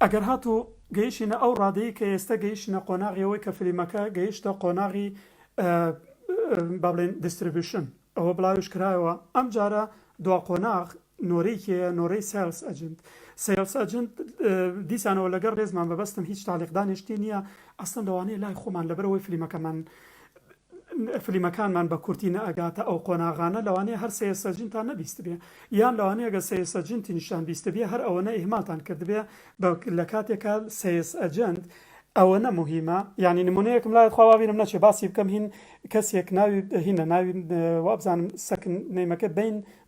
ئەگەر هاتو گەیشتینە ئەو ڕادەیە کە ئێستا گەیشتنە قۆناغیەوەی کە فلیمەکە گەیشتە قۆناغی با بڵێن دیستریبیوشن ئەوە بڵاویش کرایەوە ئەم جارە دوا قۆناغ نۆرەیەکیە نۆرەی سێلس ئەجنت سێلس ئەجنت دیسانەوە لەگەڵ ڕێزمان بەبەستم هیچ تاالقدانشتی نییە ئەستن لەوانەیە لای خۆمان لەبەرەوەی فلیمەکانمان بە کورتی نەئەگاتە ئەو قۆناغانە لەوانەیە هەر سێسەجنتان نەبیست بێ یان لەوانەیە گە سێسەجنتی نیشان بیست بێ هەر ئەوەنە ئیهمالتان کردبێ لە کاتێکە سێس ئەجنت ئەوە نەمهمە یعنی نمونەیەکم لای خواوابیرم نەچێ باسی بکەم هین کەسێک ناوی هینە ناوی وابزانم سەکن نەیمەکە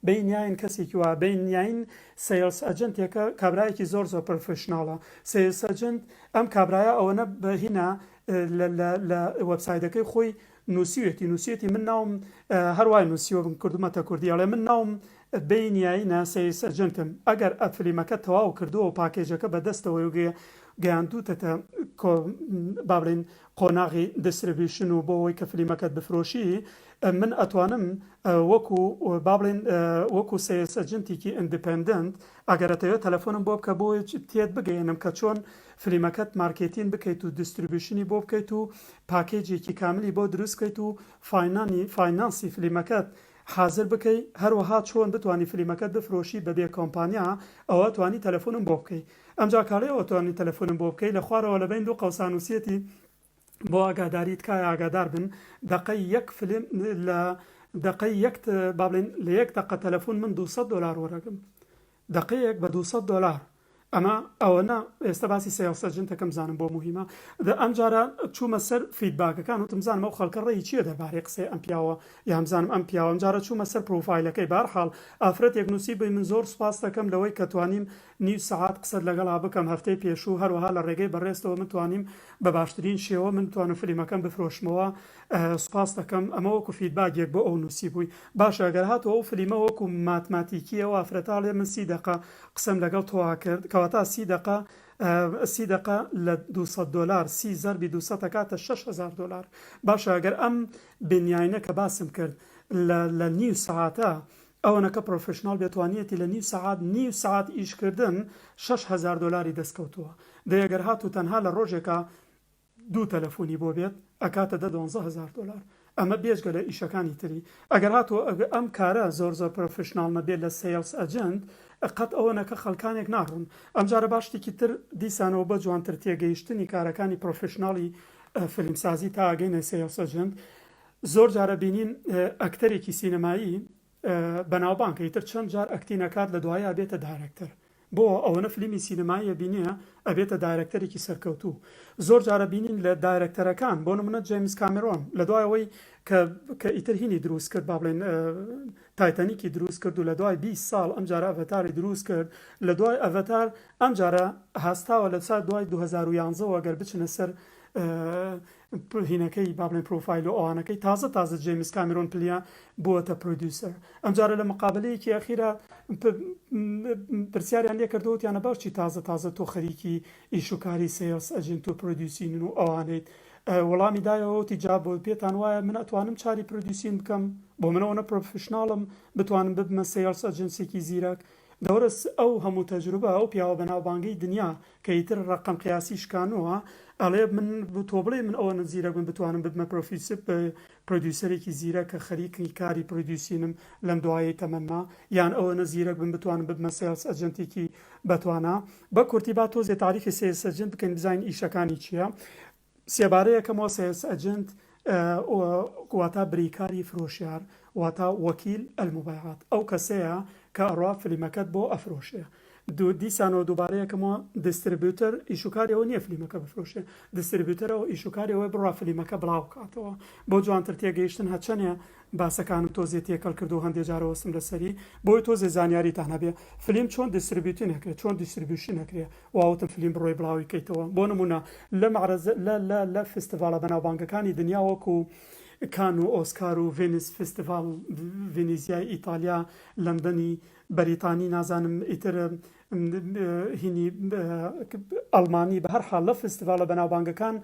بین یاین کەسێکی وا بین یاین سێلس ئەجنتێکە کابرایەکی زۆر پرۆفشناڵە سێلس ئەجنت ئەم کابرایە ئەوەنە بەهینە لە وەبسایتەکەی خۆی نووسیەتی من ناوم هەروای نووسیوە کردومەتە کوردیاڵێ من ناوم بینیایینە سێلس ئەجنتم ئەگەر ئەفلیمەکە تەواو کردووە و پاکێجەکە بەدەستەوە گەیاندووتە با بڵێن قۆناغی دیستریبیوشن و بۆ ئەوەی کە فلیمەکەت بفرۆشی من ئەتوانم وەکو با بڵێن وەکو سێلس ئەجنتێکی ئیندیپەندەنت ئەگەرەتەوە تەلەفۆنم بۆ بکە بۆ تێت بگەێنم کە چۆن فلیمەکەت مارکێتین بکەیت و دیستریبیوشنی بۆ بکەیت و پاکێجێکی کاملی بۆ دروست بکەیت و فاینانسی فلیمەکەت حاضر بکەیت هەروەها چۆن بتوانانی فلیمەکەت بفرۆشی بەبێ کۆمپانیا ئەوە توانی تەلەفۆنم بۆ بکەیت ئەمجا کارەیەوە توانی تەلەفۆنم بۆ بکەیت لە خوارەوە لە بین دوو قەوسانوسیەتی بۆ ئاگاداریت کای ئاگادار بن دقەی یەک فلم لە دقەی یەک با بڵێن لە یەک دقە تەلەفۆن من $200 وەرەگرم دقەیەک بە $200 ئەمە ئەوەنە ئێستا باسی سێلس ئەجنتەکەم زانم بۆ مهمە ئەم جارە چوومە سەر فیدباکەکان وتم زانم ئەو خەڵکە ڕێی چییە دەربارەی قسەی ئەم پیاوە یامزانم ئەم پیاوە ئەم جارە چوومە سەر پرۆفایلەکەی بارحاڵ ئافرەتێک نووسی بی من زۆر سوپاس دەکەم لەوەی کە توانیم نیو سەعات قسەت لەگەڵا بکەم هەفتەی پێشوو هەروەها لە ڕێگەی بەڕێستەوە من توانیم بە باشترین شێوە من توانم فلیمەکەم بفرۆشمەوە سوپاس دەکەم ئەمە وەکو فیدباکێک بۆ ئەو نووسی بووی باشە ئەگەر هاتەوە ئەو فلیمە وەکو ماتماتیکیەوە ئافرەتاڵێ من 30 دقە قسەم لەگەڵ تۆوا کرد کەواتە 30 دقە لە $200 30 زەربی 200 کاتە $6,000 باشە ئەگەر ئەم بنیاینە کە باسم کرد لە نیو سەعاتە ئەوەنەکە پرۆفشنال بێتوانیەتی لە نیو سەعات ئیشکردن $6,000 دەستکەوتووە دەیەگەر هاتو تەنها لە ڕۆژێکە دوو تەلەفۆنی بۆ بێت ئەکاتە $12,000 ئەمە بێژگە لە ئیشەکانی تری ئەگەر هاتووە ئەم کارە زۆر پرۆفشنال نەبێت لە سێلس ئەجنت قەت ئەوەنەکە خەڵکانێک ناڕون ئەم جارە باشتێکی تر دیسانەوە بە جوانتر تێگەیشتنی کارەکانی پرۆفشناڵی فیلمسازی تا ئاگەینە سێلس ئەجنت زۆر جارە بینین ئەکتەرێکی سینەمایی بەناوبانکە تر چەند جار ئەکتی نەکات لە دوایە بێتە دایرەکتەر بۆ ئەوەنە فیلمی سینەماییە بینیە ئەبێتە دایرەکتەرێکی سەرکەوتوو زۆر جارە بینین لە دایرەکتەرەکان بۆ نمونە جیمز کامێرۆن لە دوایەوەی کە ئیتر هینی دروست کرد با بڵێن تایتانیکی دروست کرد و لە دوای 20 ساڵ ئەم جارە ئەڤەتاری دروست کرد لە دوای ئەڤەتار ئەم جارە هەستاوە لە سال دوای 2011 ئەگەر بچنە سەر هینەکەی با بڵێن پرۆفایل و ئەوانەکەی تازە جیمز کامێرۆن پلیا بووەتە پرۆدیوسەر ئەم جارە لە مقابلەیەکی ئەخیرە پرسیاریان لێ کردەوەتیانە باشی تازە تۆ خەریکی ئیشوکاری سێلس ئەجنت و پرۆدیوسین و ئەوانەیت وەڵامی دایەوەتی جا بۆ پێتان وایە من ئەتوانم چاری پرۆدیوسین بکەم بۆ منەوەنە پرۆفشناڵم بتوانم ببمە سێلس ئەجنسێکی زیرەک دەورەس ئەو هەموو تەجروبە ئەو پیاوە بەناوبانگەی دنیا کە ئیتر ڕقم قیاسی شکانووە ئەڵێ من تۆ بڵێ من ئەوە زیرەک من بتوانم ببمە پرۆدیوسەرێکی زیرە کە خەریکی کاری پرۆدیوسینم لەم دوایەی تەمەنما یان ئەوە نەزیرەک من بتوانم ببمە سێلس ئەجنتێکی بەتوانە بە کورتی با تۆزێ تاریخی سێلس ئەجنت بکەین بزانین ئیشەکانی چییە سێبارەیەکەمەوە سێلس ئەجنت واتە بریکاری فرۆشیار واتە وەکیل ئەلموبایعات ئەو کەسەیە کە ئەڕوا فلیمەکەت بۆ ئەفرۆشێ دیسانەوە دووبارەیەکەمەوە دیستریبیوتەر ئیشوکاریەوە نییە فلیمەکە بفرۆشێ دیستریبیوتەرەوە ئیشوکاریەوەی بڕوا فلیمەکە بڵاو بکاتەوە بۆ جوانتر تێگەیشتن هەچەنێ باسەکانم تۆزێ تێکەڵ کرد و هەندێک جارە وەستم لەسەری بۆی تۆزێ زانیاریتان هەبێ فلیم چۆن دیستریبیوتین نەکرێت چۆن دیستریبیوشن نەکرێ واوتم فلیم بڕۆی بڵاوی کەیتەوە بۆ نمونە لە معرەز لە فستیڤالە بەناوبانگەکانی دنیا وەکو کان و ئۆسکار و ڤێنیس فستیڤال ڤێنیزیای ئیتالیا لەندەنی بەریتانی نازانم ئیتر هینی ئەڵمانی بە هەر حاڵ لە فستیڤالە بەناوبانگەکان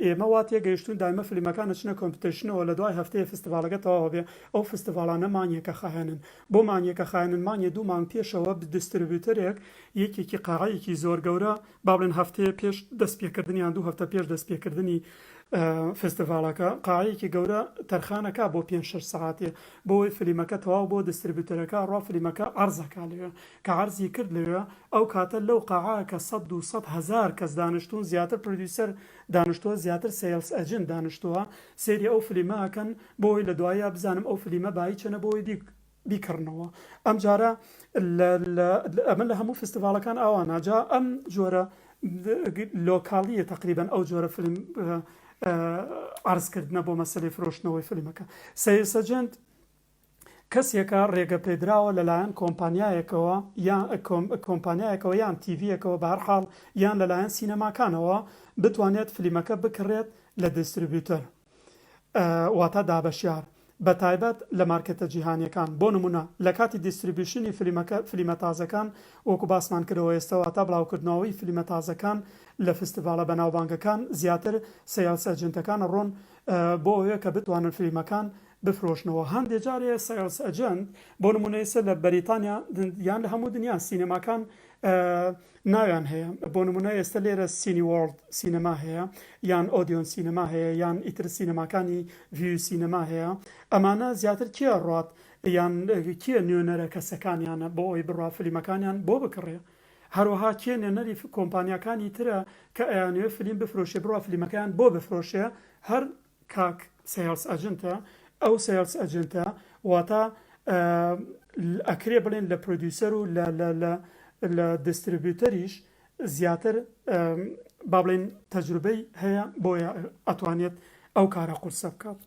ئێمە وا تێگەیشتون دایمە فلیمەکانە چنە کۆمپیتیشنەوە لە دوای هەفتەیە فستیڤالەکە تەواو بێ ئەو فستیڤالانە مانگێکە خایێنن بۆ مانگێکە خایێنن مانگێ دوو مانگ پێشەوە دیستریبیوتەرێک یەکێکی قاعەیەکی زۆر گەورە با بڵێن هەفتەیە پێش دەستپێکردنیان دوو هەفتە پێش دەستپێکردنی فستیڤالەکە قاعەیەکی گەورە تەرخانەکە بۆ 5-6 ساعتێ بۆی فلیمەکە تەواو بۆ دیستریبیوتەرەکە ڕوا فلیمەکە عەرزەکە لەوێ کە عەرزی کرد لەوێ ئەو کاتە لەو قاعەیە کە 100 هەزار کەس دانیشتون زیاتر پرۆدیوسەر دانیشتووە زیاتر سێلز ئەجنت دانیشتووە سێری ئەو فلیمەکەن بۆی لە دوایە بزانم ئەو فلیمە بای چەنە بۆی بیکردنەوە ئەم جارە ئەمە لە هەموو فستیڤالەکان ئەوانە جا ئەم جۆرە لۆکاڵیە تقریبان ئەو جۆرە فلم عرضکردنە بۆ مەسەلەی فرۆشتنەوەی فلیمەکە سەیلز ئەجنت کەسێکە ڕێگە پێدراوە لەلایەن کۆمپانیایەکەوە یان کۆمپانیایەکەوە یان تیڤیەکەوە بە هەر حاڵ یان لەلایەن سینەماکانەوە بتوانێت فلیمەکە بکڕێت لە دیستریبیوتەر واتە دابەشیار بە تایبەت لە مارکێتە جیهانیەکان بۆ نمونە لە کاتی دیستریبیوشنی فلیمە تازەکان وەکو باسمان کردەوە ئێستا واتە بڵاوکردنەوەی فلیمە تازەکان لە فستیڤالە بەناوبانگەکان زیاتر سەیلز ئەجنتەکان ڕۆن بۆ ئەوەیە کە بتوانن فلیمەکان بفرۆشنەوە هەندێک جارێ سەیلز ئەجنت بۆ نمونە ئێستا لە بەریتانیا یان لە هەموو دنیا سینەماکان ناویان هەیە بۆ نمونە ئێستا لێرە سینی وۆرڵد سینەما هەیە یان ئۆدیۆن سینەما هەیە یان ئیتر سینەماکانی ڤیو سینەما هەیە ئەمانە زیاتر کێ ڕات یان کێ نوێنەرە کەسەکانیانە بۆ ئەوی بڕوا فلیمەکانیان بۆ بکڕێ هەروەها کێ نوێنەری کۆمپانیەکانی ترە کە ئەیانوێ فلیم بفرۆشێ بڕوا فلیمەکان بۆ بفرۆشێ هەر کاک سەیلز ئەجنتە ئەو سەیلز ئەجنتە واتە ئەکرێ بڵێن لە پرۆدیوسەر و لە دیستریبیوتەریش زیاتر با بڵێن تەجروبەی هەیە بۆیە ئەتوانێت ئەو کارە قورسە بکات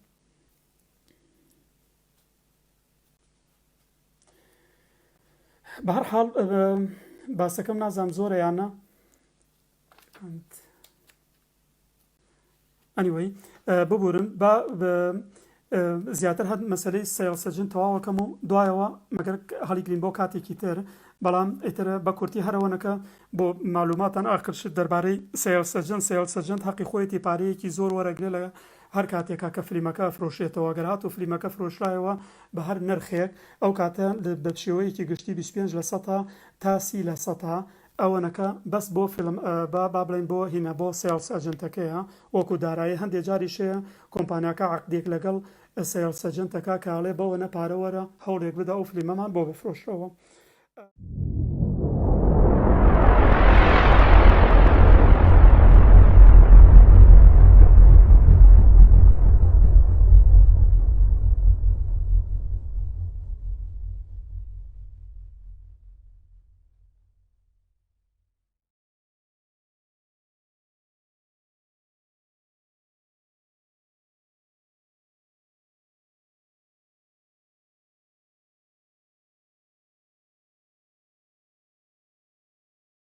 بە هەر حاڵ باسەکەم نازانم زۆرە یانە ئەنیوەی ببورن بە زیاتر هەر مەسەلەی سەیلز ئەجنت تەواوەکەم و دوایەوە مەگەر هەڵیگرین بۆ کاتێکی تر بەڵام ئیترە بە کورتی هەرەوەنەکە بۆ معلوماتان ئاخرشت دەربارەی سەیلز ئەجنت حەقی خۆیەتی پارەیەکی زۆر وەرەگرێ لە هەر کاتێکا کە فلیمەکە فرۆشێتەوە گەر هات و فلیمەکە فرۆشرایەوە بە هەر نرخێک ئەو کاتە بە شێوەیەکی گشتی 25% تا 30% ئەوەنەکە بەس بۆ فیلم با بڵێن بۆ هینە بۆ سەیلز ئەجنتەکەیە وەکو دارایی هەندێک جاریشەیە کۆمپانیاکە عەقدێک لەگەڵ سەیلز ئەجنتەکە کاڵێ بەوەنە پارەوەرە هەوڵێک بدە ئەو فلیمەمان بۆ بفرۆشەوە